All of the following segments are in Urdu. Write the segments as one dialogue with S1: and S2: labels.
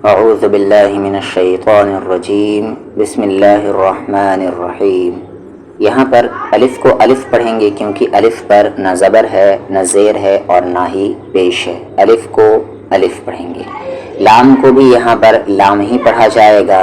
S1: اعوذ باللہ من الشیطان الرجیم بسم اللہ الرحمن الرحیم۔ یہاں پر الف کو الف پڑھیں گے کیونکہ الف پر نہ زبر ہے نہ زیر ہے اور نہ ہی پیش ہے، الف کو الف پڑھیں گے۔ لام کو بھی یہاں پر لام ہی پڑھا جائے گا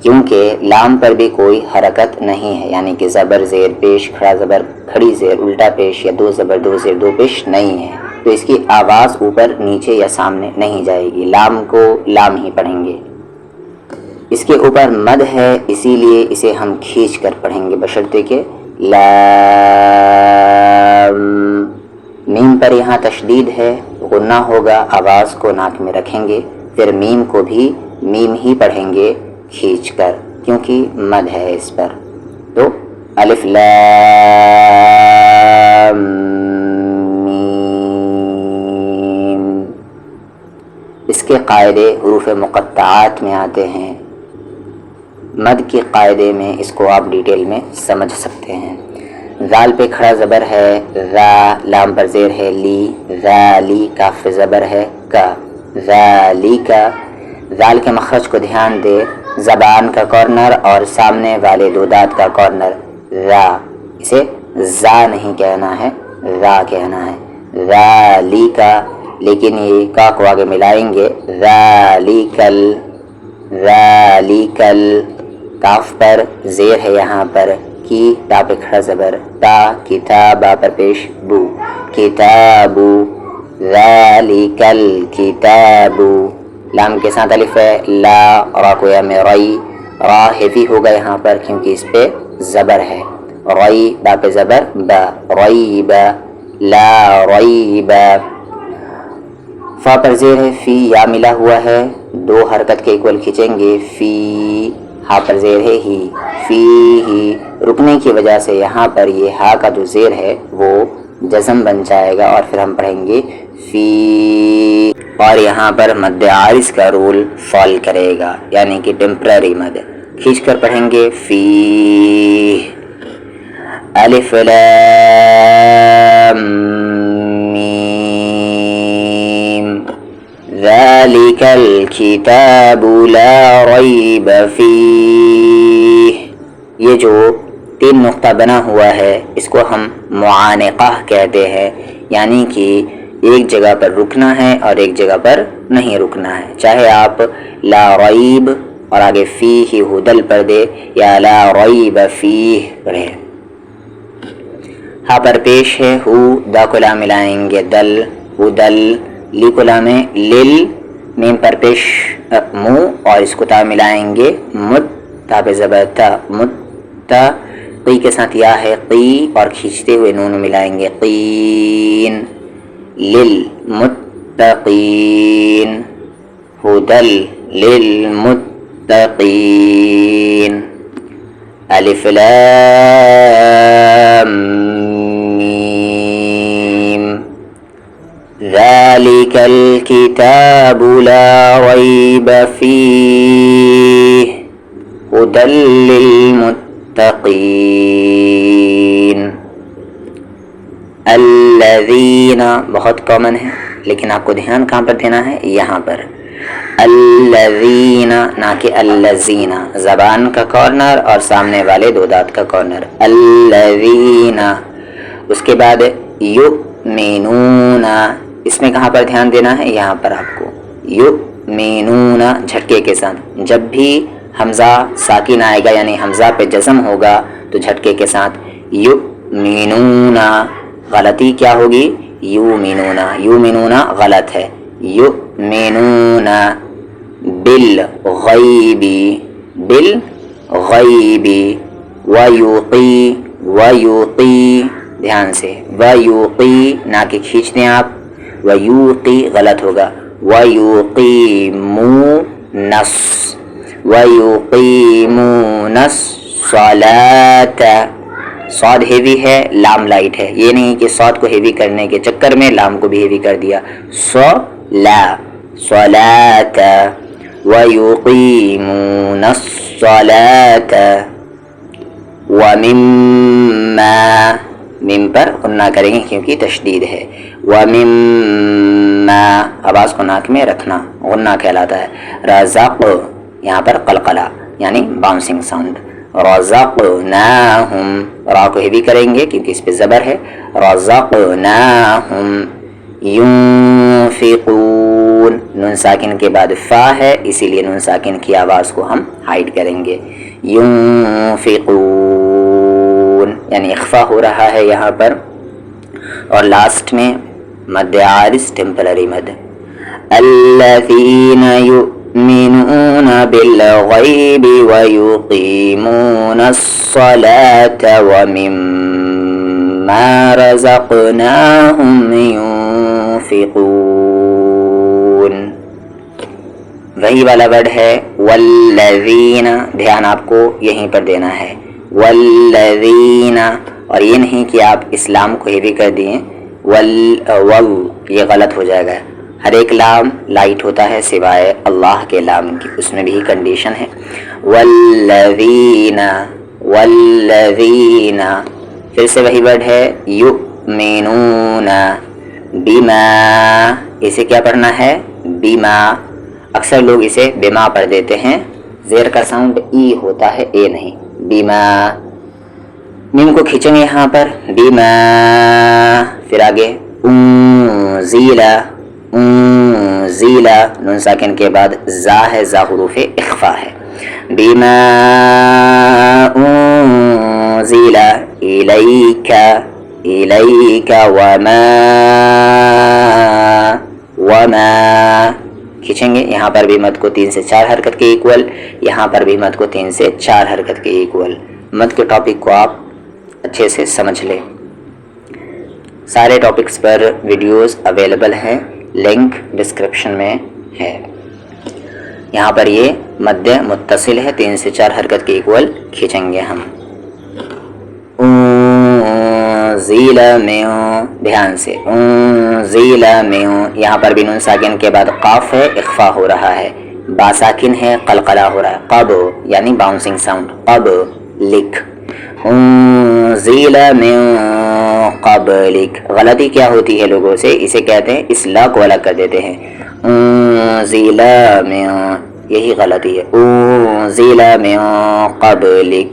S1: کیونکہ لام پر بھی کوئی حرکت نہیں ہے، یعنی کہ زبر زیر پیش کھڑا زبر کھڑی زیر الٹا پیش یا دو زبر دو زیر دو پیش نہیں ہے، تو اس کی آواز اوپر نیچے یا سامنے نہیں جائے گی، لام کو لام ہی پڑھیں گے۔ اس کے اوپر مد ہے اسی لیے اسے ہم کھینچ کر پڑھیں گے بشرطے کہ لام۔ میم پر یہاں تشدید ہے، غنہ ہوگا، آواز کو ناک میں رکھیں گے، پھر میم کو بھی میم ہی پڑھیں گے کھینچ کر کیونکہ مد ہے اس پر، تو الف لام میم۔ اس کے قاعدے حروف مقطعات میں آتے ہیں، مد کے قاعدے میں اس کو آپ ڈیٹیل میں سمجھ سکتے ہیں۔ ذال پہ کھڑا زبر ہے ذا، لام پر زیر ہے لی، ذالی، کاف پہ زبر ہے کا، ذالی کا۔ ذال کے مخرج کو دھیان دے، زبان کا کارنر اور سامنے والے دو دانت کا کارنر را، اسے زا نہیں کہنا ہے را کہنا ہے، ذالی کا، لیکن یہ کا کو آگے ملائیں گے ذالکل، ذالکل۔ کاف پر زیر ہے یہاں پر کی، تا پہ کھڑا زبر تا، کتابا پر پیش بو، کتابو، ذالکل کتابو۔ لام کے ساتھ الف ہے لا، را کو یا میں رئی، را ہیوی ہوگا یہاں پر کیونکہ اس پہ زبر ہے، رئی، با پہ زبر با، ریب، لا ریب۔ فا پر زیر ہے فی، یا ملا ہوا ہے، دو حرکت کے ایکول کھینچیں گے فی، ہا پر زیر ہے ہی، فی ہی، رکنے کی وجہ سے یہاں پر یہ ہا کا جو زیر ہے وہ جزم بن جائے گا اور پھر ہم پڑھیں گے فی، اور یہاں پر مد عارض کا رول فال کرے گا، یعنی کہ ٹیمپرری مد، کھینچ کر پڑھیں گے فی۔ الف لام میم، ذالک الکتاب لا ریب فیہ۔ یہ جو تین نقطہ بنا ہوا ہے اس کو ہم معانقہ کہتے ہیں، یعنی کہ ایک جگہ پر رکنا ہے اور ایک جگہ پر نہیں رکنا ہے، چاہے آپ لا ریب اور آگے فیہ ہدل پر دے یا لا ریب فیہ پڑھے۔ ہا پر پیش ہے ہو، دا کو لا ملائیں گے دل، ہدل، لی کو لا میں لل، میم پر پیش مو اور اس کو تا ملائیں گے مت، تا پہ زبر تا، مت، قی کے ساتھ یا ہے قی اور کھینچتے ہوئے نون ملائیں گے قین، للمتقین، ہدل للمتقین۔ الف لام میم، ذالک الکتاب لا ریب فیہ ہدل للمتقین۔ الذین بہت کامن ہے لیکن آپ کو دھیان کہاں پر دینا ہے، یہاں پر الذین نہ کہ الذین، زبان کا کارنر اور سامنے والے دو دانت کا کارنر الذین۔ اس کے بعد یؤمنون، اس میں کہاں پر دھیان دینا ہے، یہاں پر آپ کو یؤمنون جھٹکے کے ساتھ، جب بھی حمزہ ساکن آئے گا یعنی حمزہ پہ جزم ہوگا تو جھٹکے کے ساتھ یؤمنون۔ غلطی کیا ہوگی، یؤمنون، یؤمنون غلط ہے، یؤمنون بالغیب، بالغیب، ویوقی، ویوقی، دھیان سے ویوقی، نہ کہ کھینچ دیں آپ، ویوقی غلط ہوگا، ویوقیمون، ویقیمون الصلاۃ۔ صاد ہیوی ہے، لام لائٹ ہے، یہ نہیں کہ صاد کو ہیوی کرنے کے چکر میں لام کو بھی ہیوی کر دیا، صلاۃ، ویقیمون الصلاۃ۔ ومما، میم پر غنہ کریں گے کیونکہ تشدید ہے، ومما ما آواز کو ناک میں رکھنا غنہ کہلاتا ہے. رزق یہاں پر قلقلہ یعنی باؤنسنگ ساؤنڈ. رزقناہم را کو ہیوی کریں گے کیونکہ اس پہ زبر ہے. رزقناہم ينفقون نون ساکن کے بعد فا ہے اسی لیے نون ساکن کی آواز کو ہم ہائڈ کریں گے. ينفقون یعنی اخفا ہو رہا ہے یہاں پر. اور لاسٹ میں مد عارض ٹیمپرری مد. الذین یؤمنون بالغیب ویقیمون الصلاة ومما رزقناہم ينفقون. وہی والا ورڈ ہے والذین, دھیان آپ کو یہیں پر دینا ہے. والذین, اور یہ نہیں کہ آپ اسلام کو ہیوی کر دیے. یہ غلط ہو جائے گا. ہر ایک لام لائٹ ہوتا ہے سوائے اللہ کے لام کی, اس میں بھی کنڈیشن ہے. والذین والذین, پھر سے وہی ورڈ ہے یؤمنون بما, اسے کیا پڑھنا ہے بما. اکثر لوگ اسے بما پڑھ دیتے ہیں, زیر کا ساؤنڈ ای ہوتا ہے اے نہیں. بما میم کو کھینچیں گے یہاں پر بما, پھر آگے انزیلا انزیلا نون ساکن کے بعد زا ہے, زا حروف اخفا ہے. بما انزیلا الیک الیک وما کھینچیں گے یہاں پر بھی مد کو 3 سے 4 حرکت کے ایکول, یہاں پر بھی مد کو 3 سے 4 حرکت کے ایکول. مد کے ٹاپک کو آپ اچھے سے سمجھ لیں. سارے ٹاپکس پر ویڈیوز اویلیبل ہیں, لنک ڈسکرپشن میں ہے. یہاں پر یہ مد متصل ہے, 3 سے 4 حرکت کے ایکول کھینچیں گے ہم. انزل من, دھیان سے انزل من, یہاں پر بھی نون ساکن کے بعد قاف ہے, اخفا ہو رہا ہے. با ساکن ہے, قلقلہ ہو رہا ہے. قب یعنی باؤنسنگ ساؤنڈ. قب لکھ. انزل من قبلک, غلطی کیا ہوتی ہے لوگوں سے, اسے کہتے ہیں اس لا کو الگ کر دیتے ہیں. انزل من, یہی غلطی ہے. انزل من قبلک,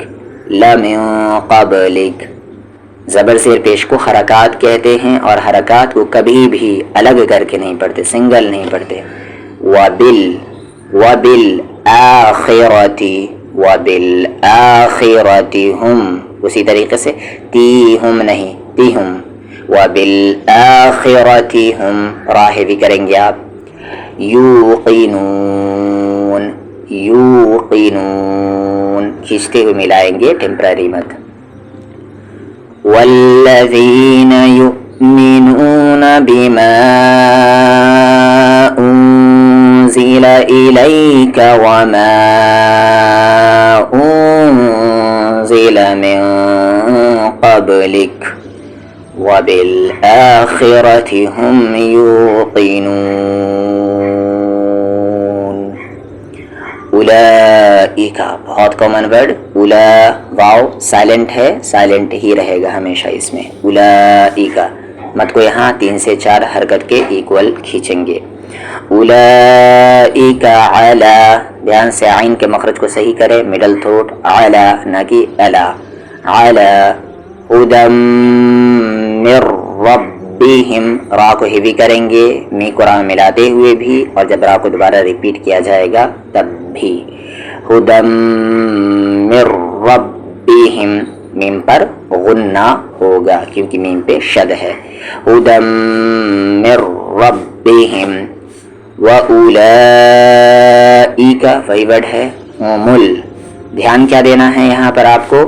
S1: لا من قبلک. زبر زیر پیش کو حرکات کہتے ہیں, اور حرکات کو کبھی بھی الگ کر کے نہیں پڑھتے, سنگل نہیں پڑھتے. وبالآخرتی وبالآخرتی ہم, اسی طریقے سے تی ہم نہیں, تی ہم. وبالآخرتی ہم, راہ بھی کریں گے آپ. یوقنون یوقنون, کھینچتے ہوئے ملائیں گے ٹیمپرری مد. والذین یؤمنون بما انزل الیک وما انزل من قبلک وبالآخرة هم یوقنون. اولئک, بہت کامن ورڈ. اولا واو سائلنٹ ہے, سائلنٹ ہی رہے گا ہمیشہ اس میں. اولئک مد کو یہاں 3 سے 4 حرکت کے ایکول کھینچیں گے. اولئک علی, دھیان سے عین کے مخرج کو صحیح کرے, مڈل تھروٹ. علی نہ کہ الا. علی ہدی من ربہم, را کو ہیوی کریں گے می کو را ملاتے ہوئے بھی, اور جب را کو دوبارہ ریپیٹ کیا جائے گا تب بھی. ہدی من ربہم, میم پر غنہ ہوگا کیونکہ میم پہ شد ہے. ہدی من ربہم. وَأُولَئِكَ, وہی ورڈ ہے ہمل, دھیان کیا دینا ہے یہاں پر آپ کو.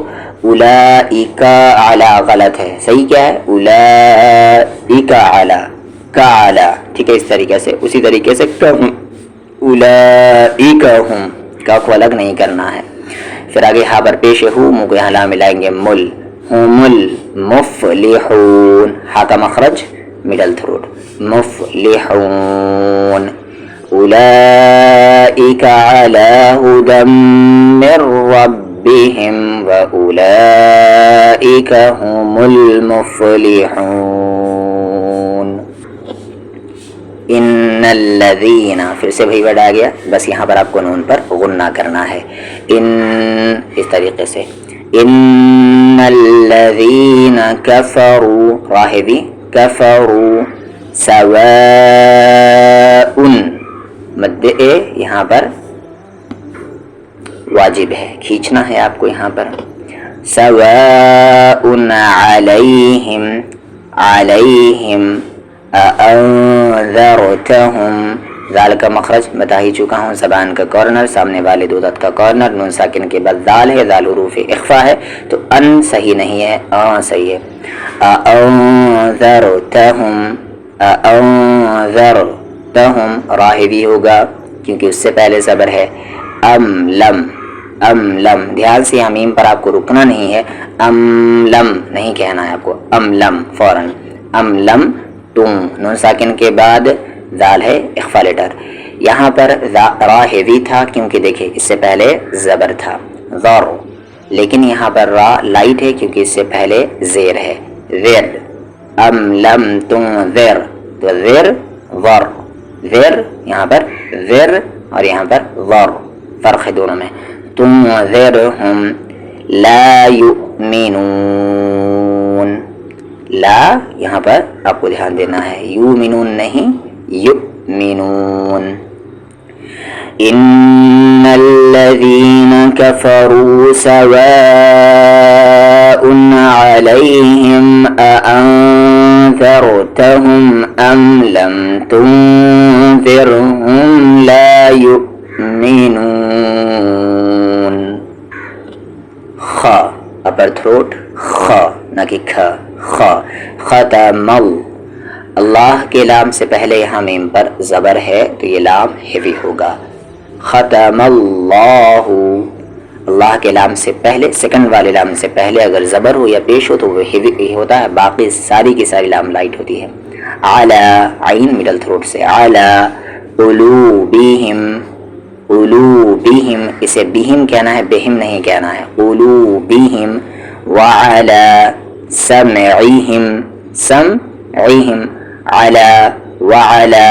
S1: اولئک علی غلط ہے, صحیح کیا ہے اولئک علی, کا علی, ٹھیک ہے. اس طریقے سے, اسی طریقے سے اولئک ہم, کا کو الگ نہیں کرنا ہے. پھر آگے ہاں پر پیش ہو, منہ کو یہاں لا ملائیں گے مل. ہم المفلحون, ہا کا مخرج مڈل تھروٹ. مفلحون. اولئک علی ہدی من ربہم وأولئک هم المفلحون. ان الذین، پھر سے وہی ورڈ آ گیا، بس یہاں پر آپ کو نون پر غنہ کرنا ہے، ان اس طریقے سے، ان الذین کفروا، راہ بھی کفروا، سواء، مد اے یہاں پر واجب ہے، کھینچنا ہے آپ کو یہاں پر، سواء علیہم، علیہم اانذرتہم، ذال کا مخرج بتا ہی چکا ہوں، زبان کا کارنر، سامنے والے دو دانت کا کارنر، نون ساکن کے بعد ذال ہے، ذال حروف اخفا ہے، تو ان صحیح نہیں ہے، صحیح ہے، اانذرتہم، اانذرتہم، راہ بھی ہوگا کیونکہ اس سے پہلے زبر ہے، ام لم، ام لم، دھیان سے یہاں میم پر آپ کو رکنا نہیں ہے، ام لم نہیں کہنا ہے آپ کو، ام لم فوراً، ام لم تم، نون ساکن کے بعد ذال ہے اخفا لیٹر، یہاں پر را ہیوی تھا کیونکہ دیکھیں اس سے پہلے زبر تھا ذر، لیکن یہاں پر را لائٹ ہے کیونکہ اس سے پہلے زیر ہے، ذر، ام لم تنذر، تو ذر ذر، ذر یہاں پر ذر اور یہاں پر ذر، فرق ہے دونوں میں، تنذرہم لا یؤمنون، لا یہاں پر آپ کو دھیان دینا ہے، یؤمنون نہیں، یؤمنون، ان الذین کفروا سواء علیہم اانذرتہم ام لم تنذرہم لا یؤمنون، خا اپر تھروٹ، خا نہ کہ کھا، خا، ختم، اللہ کے لام سے پہلے یہاں میم پر زبر ہے تو یہ لام ہیوی ہوگا، ختم اللہ، اللہ کے لام سے پہلے، سیکنڈ والے لام سے پہلے اگر زبر ہو یا پیش ہو تو وہ ہیوی ہوتا ہے، باقی ساری کی ساری لام لائٹ ہوتی ہے، علی، عین مڈل تھروٹ سے، علی قلوبہم، قلوبہم، اسے بہم کہنا ہے، بہم نہیں کہنا ہے، قلوبہم، وعلی سمعہم، سمعہم، علی وعلی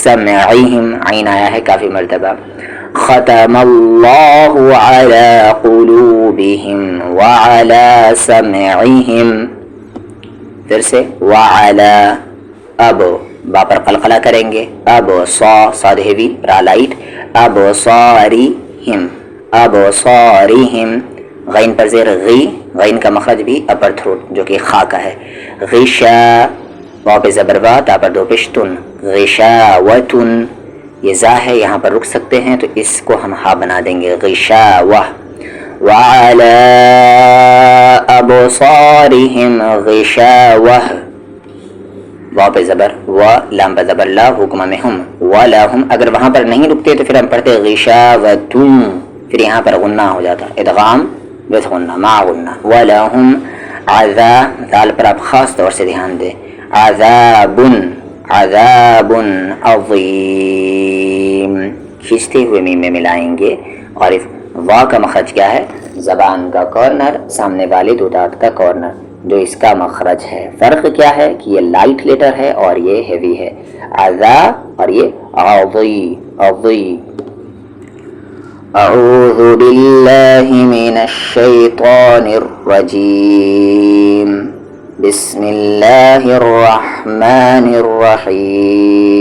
S1: سمعہم، عین آیا ہے کافی مرتبہ، ختم اللہ علی قلوبہم وعلی سمعہم، پھر سے وعلی، اب با پر قلقلہ کریں گے، اب صاد ہیوی را لائٹ، اب صارہم، اب صارہم، غین پر زیر غی، غین کا مخرج بھی اپر تھروٹ جو کہ خا کا ہے، غشا، واو پہ زبر وا، تا پر دو پشتن، غشاوتن، یہ زا ہے یہاں پر رک سکتے ہیں تو اس کو ہم ہا بنا دیں گے، غشاوہ، وعلی ابصارہم غشاوہ، واو پہ زبر و، لام پہ زبر لا، حکمہ میں ہم، ولہم، اگر وہاں پر نہیں رکتے تو پھر ہم پڑھتے غشاوتن، پھر یہاں پر غنہ ہو جاتا، ادغام وتھ غنہ، مع غنہ، ولہم عذاب، دال پر آپ خاص طور سے دھیان دیں، عذاب، عذاب عظیم، کھینچتے ہوئے میم میں ملائیں گے، اور وا کا مخرج کیا ہے، زبان کا کارنر، سامنے والے دو دانت کا کارنر، جو اس کا مخرج ہے، فرق کیا ہے کہ یہ لائٹ لیٹر ہے اور یہ ہیوی ہے، عذا اور یہ عظی، عظی، اعوذ باللہ من الشیطان الرجیم، بسم اللہ الرحمن الرحیم،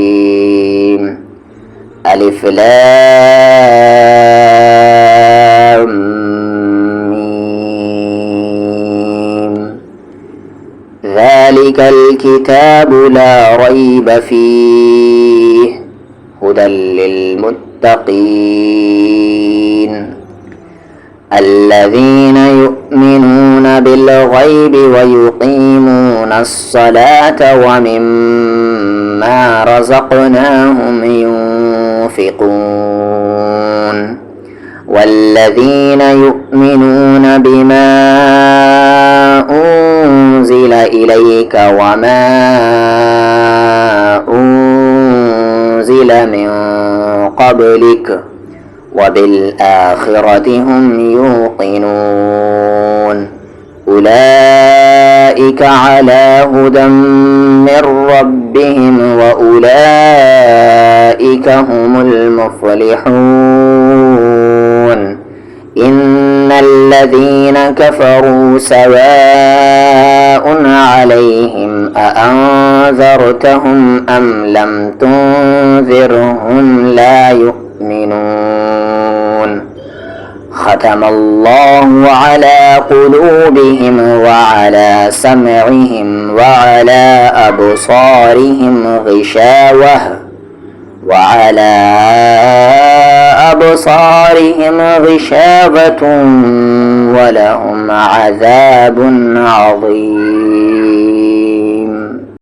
S1: الف لام میم، ذالک الکتاب لا ریب فیہ ہدی للمتقین الذین یؤمنون بالغیب ویقیمون الصلاة ومما رزقناهم ينفقون والذین یؤمنون بما أنزل إلیک وما أنزل من قبلک وبالآخرة هم يوقنون، أولئك على هدى من ربهم وأولئك هم المفلحون إن الذين كفروا سواء عليهم أأنذرتهم أم لم تنذرهم لا يؤمنون ختم الله على قلوبهم وعلى سمعهم وعلى أبصارهم غشاوة ولهم عذاب عظيم.